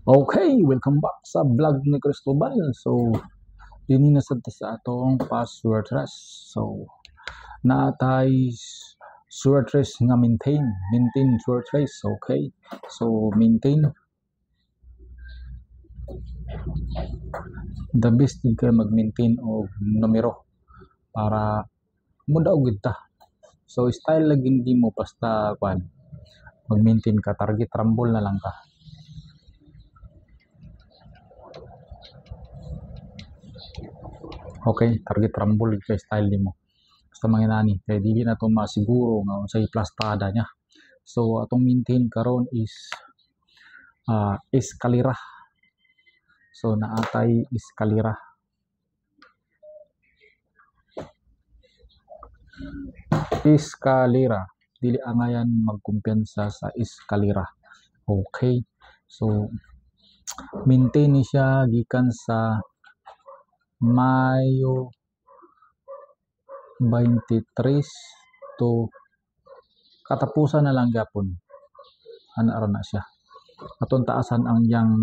Okay, welcome back sa vlog ni Cristobal. So, dininasad ta sa atong password rest. So, naatay sword trace nga maintain sword trace. Okay, so maintain the best din kayo mag-maintain og numero para mudaog gid ta. So, style lagi hindi mo basta kwan mag-maintain ka, target rumble na lang ka. Okay, target rumble kay style nimo. Basta manginani kay dili na to masiguro nga unsay plastada niya. So atong maintain karon is eskalera. So naatay eskalera. Eskalera. Dili angayan magkumpiyansa sa eskalera. Okay. So maintain ni siya gikan sa Mayo 23 to katapusan na lang gapon. Ana ra na siya. Aton taasan ang yang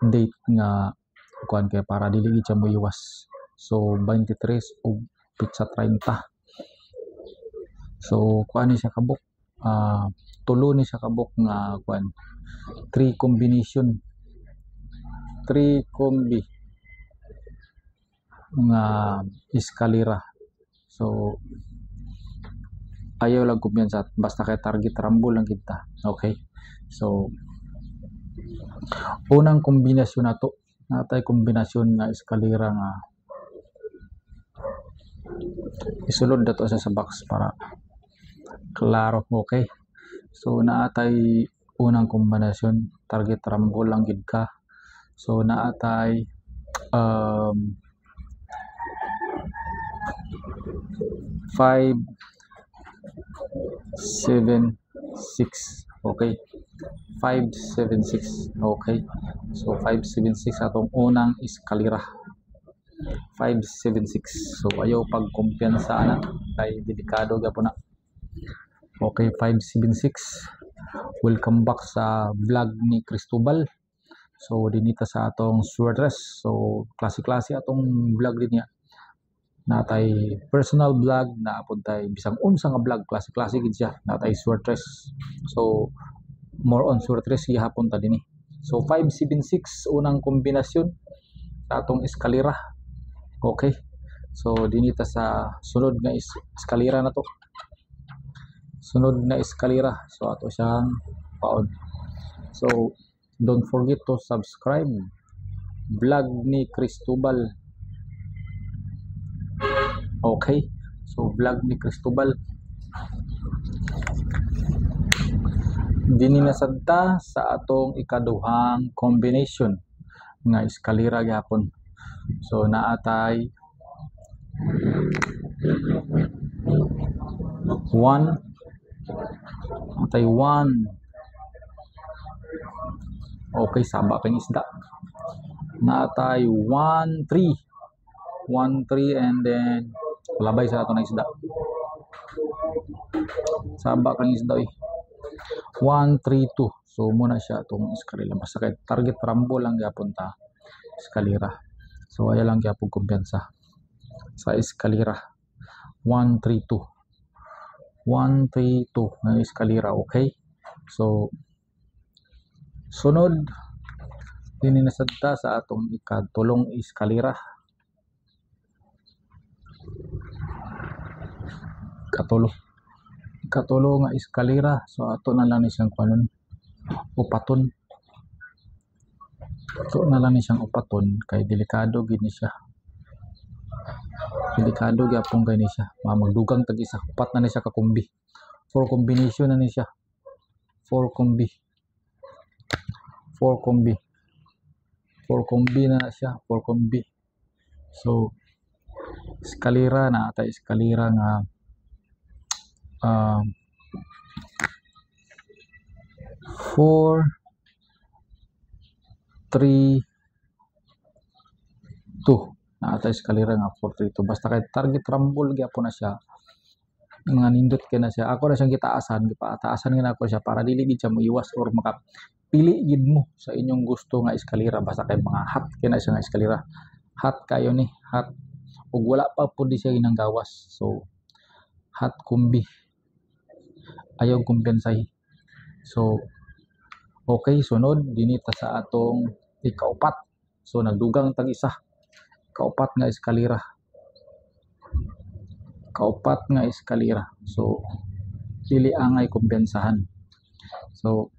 date nga kuan kay para dili gid siya moiwas. So 23 ug pitsa 30. So kuan ni siya kabuk tulo ni siya kabuk nga kuan 3 combination 3 kombi nga eskalera. So ayaw lang kumpiyansa basta kay target rumble lang kita. Okay, so unang kombinasyon nato natay kombinasyon nga eskalera nga isulod dato sa box para klaro. Okay, so naatay unang kombinasyon target rumble lang gid ka. So naatay 5, 7, 6. Okay, 5, 7, 6. Okay, so 5, 7, 6 atong unang eskalera. 5, 7, 6. So ayaw pagkumpiyansa na kay delikado gyapon na. Okay, 5, 7, 6. Welcome back sa vlog ni Cristobal. So dinita sa atong sword rest. So klase-klase atong vlog din niya. Natay personal vlog, naapod tay bisang unsa nga vlog, klase-klase gid siya. Natay sword rest. So more on sword rest gihapon ta dinhi. So 5, 7, 6 unang kombinasyon sa atong eskalera. Okay, so dinita sa sunod nga eskalera na to. Sunod na eskalera. So ato siyang paon. So don't forget to subscribe vlog ni Cristobal. Okay, so vlog ni Cristobal. Dininasad ta sa atong ikaduhang combination nga eskalera gyapon. So naatay 1, naatay 1. Okay, saba kang isda. Naatay 1, 3. 1, 3 and then labay sa ato ng isda. Saba kang isda eh. 1, 3, 2. So muna siya itong eskalera. Basta kay target rumble lang gyapon ta eskalera. So ayaw lang gyapon kumpiyansa sa eskalera. 1, 3, 2. 1, 3, 2 ng eskalera. Okay, so sunod dininasad ta sa atong ikatulong eskalera. Katulo nga eskalera. So ato na lang ni siyang kuanon upaton. Ato na lang ni siyang upaton kay delikado gid ni siya. Delikado gyapon kay ni siya. Magdugang tag isa. Upat na ni siya ka kombi. 4 combination na ni siya. 4 kombi. 4 kombi. 4 kombi na siya. 4 kombi. So eskalera na ata eskalera nga 4, 3, 2. Naata eskalera nga 4, 3, 2. Basta kay target rumble gyapon na siya. Mga nindot kay na siya. Ako na siyang gitaasan, gipataasan nga ako siya para dili gid siya moiwas or pili gid mo sa inyong gusto nga eskalera, basta kay mga hot kay na siya nga eskalera, hot kayo ni, hot, ug wala pa pud siya ginang gawas. So hot kumbi, ayaw kumpensay. So okay, sunod dinita sa atong ikaupat. So nagdugang tag isa, kaupat nga eskalera, kaupat nga eskalera. So dili angay kumpensahan. So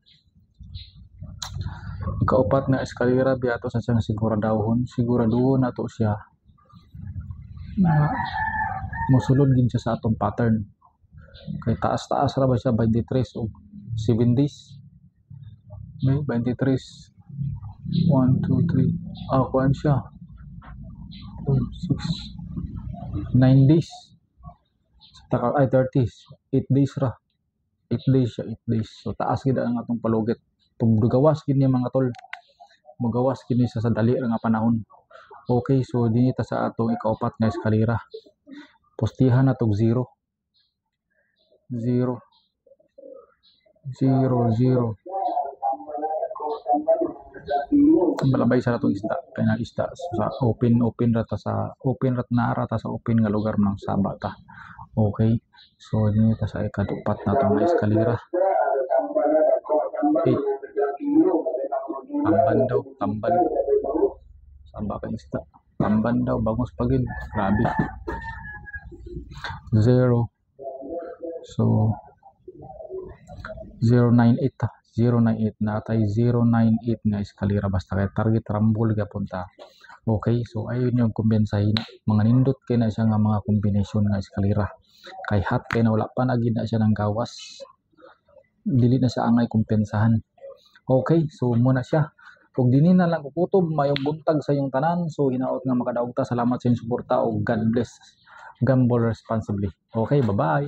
kaupat nga eskalera biyato sa siyang siguraduhon nato siya na mosulod din siya sa atong pattern. Kay taas-taas ra ba siya 23 o 7 days. May 23 1 2 3 kuan siya 6 9 days ay 30 8 days ra, 8 days siya, 8 days. So taas gid ang atong palugit. Pagdugawas gid ni mga tol, mugawas gid ni sa dali ra nga panahon. Okay, so dinita sa atong ikaupat nga eskalera, postihan na tog 0 0 0 0. Balabay sa atong isda, kay na isda sa open rata sa open rat na rata sa open nga lugar ng Saba ta. Okay, so dinita sa ikadupat nato nga eskalera, 8 tamban daw, tamban Saba kay isda, tamban daw bangos pagid, grabe. 0, so 098 098 natay 098 nga eskalera, basta kay target rambol gapon ta. Okay, so ayun yung kumbensahin, mga nindot kay na siya nga mga kombinasyon nga eskalera, kay hot kay na wala pa na gid na siya ng gawas, dili na siya angay kumpensahan. Okay, so muna siya. Kung dinin na lang kukutob, mayong buntag sa iyong tanan. So hinaot nga makadaog ta. Salamat sa inyong suporta o God bless. Gamble responsibly. Okay, bye-bye.